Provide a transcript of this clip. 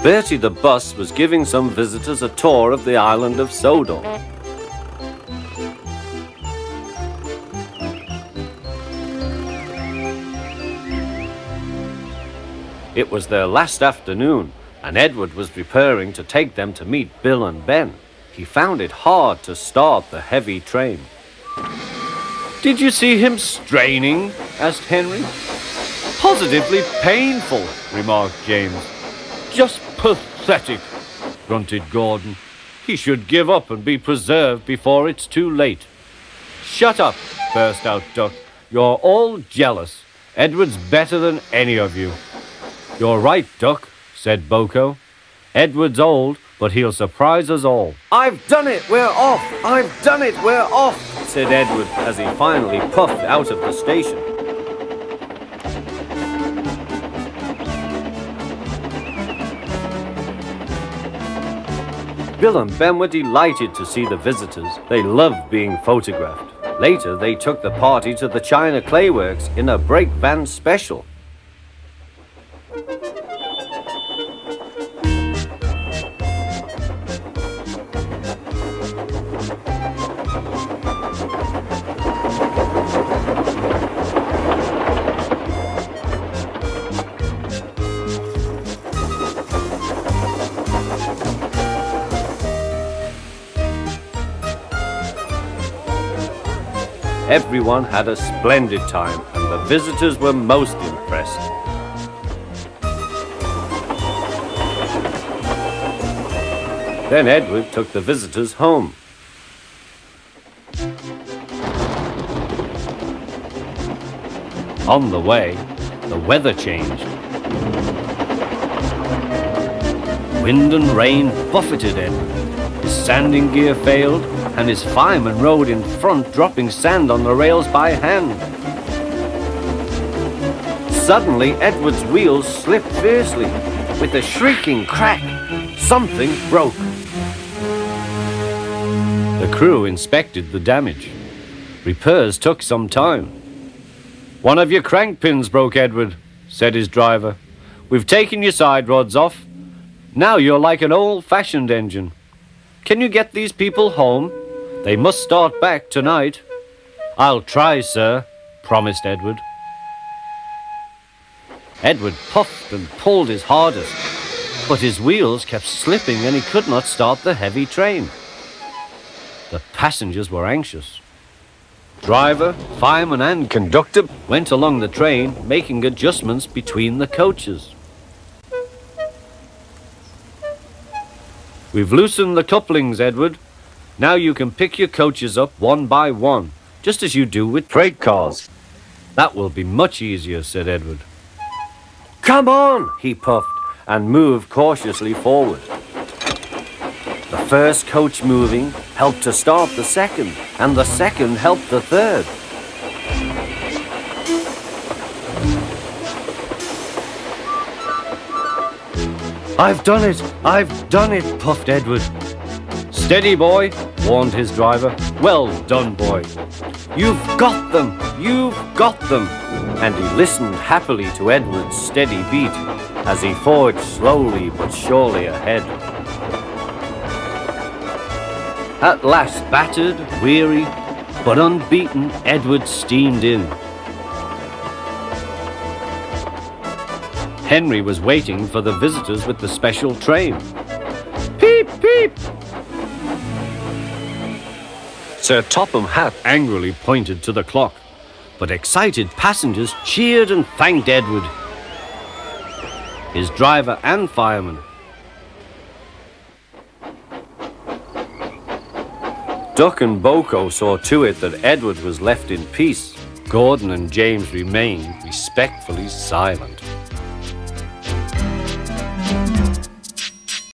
Bertie the bus was giving some visitors a tour of the island of Sodor. It was their last afternoon, and Edward was preparing to take them to meet Bill and Ben. He found it hard to start the heavy train. "Did you see him straining?" asked Henry. "Positively painful," remarked James. "Just pathetic," grunted Gordon. "He should give up and be preserved before it's too late." "Shut up," burst out Duck. "You're all jealous. Edward's better than any of you." "You're right, Duck," said Boko. "Edward's old, but he'll surprise us all." "I've done it, we're off! I've done it, we're off!" said Edward as he finally puffed out of the station. Bill and Ben were delighted to see the visitors. They loved being photographed. Later, they took the party to the China Clay Works in a brake van special. Everyone had a splendid time, and the visitors were most impressed. Then Edward took the visitors home. On the way, the weather changed. Wind and rain buffeted Edward. His sanding gear failed, and his fireman rode in front, dropping sand on the rails by hand. Suddenly, Edward's wheels slipped fiercely. With a shrieking crack, something broke. The crew inspected the damage. Repairs took some time. "One of your crank pins broke, Edward," said his driver. "We've taken your side rods off. Now you're like an old-fashioned engine. Can you get these people home? They must start back tonight." "I'll try, sir," promised Edward. Edward puffed and pulled his hardest, but his wheels kept slipping and he could not start the heavy train. The passengers were anxious. Driver, fireman and conductor went along the train, making adjustments between the coaches. "We've loosened the couplings, Edward. Now you can pick your coaches up one by one, just as you do with freight cars." "That will be much easier," said Edward. "Come on," he puffed, and moved cautiously forward. The first coach moving helped to start the second, and the second helped the third. "I've done it! I've done it!" puffed Edward. "Steady, boy," warned his driver. "Well done, boy. You've got them! You've got them!" And he listened happily to Edward's steady beat as he forged slowly but surely ahead. At last, battered, weary, but unbeaten, Edward steamed in. Henry was waiting for the visitors with the special train. "Peep, peep!" Sir Topham Hatt angrily pointed to the clock, but excited passengers cheered and thanked Edward, his driver and fireman. Duck and Boko saw to it that Edward was left in peace. Gordon and James remained respectfully silent.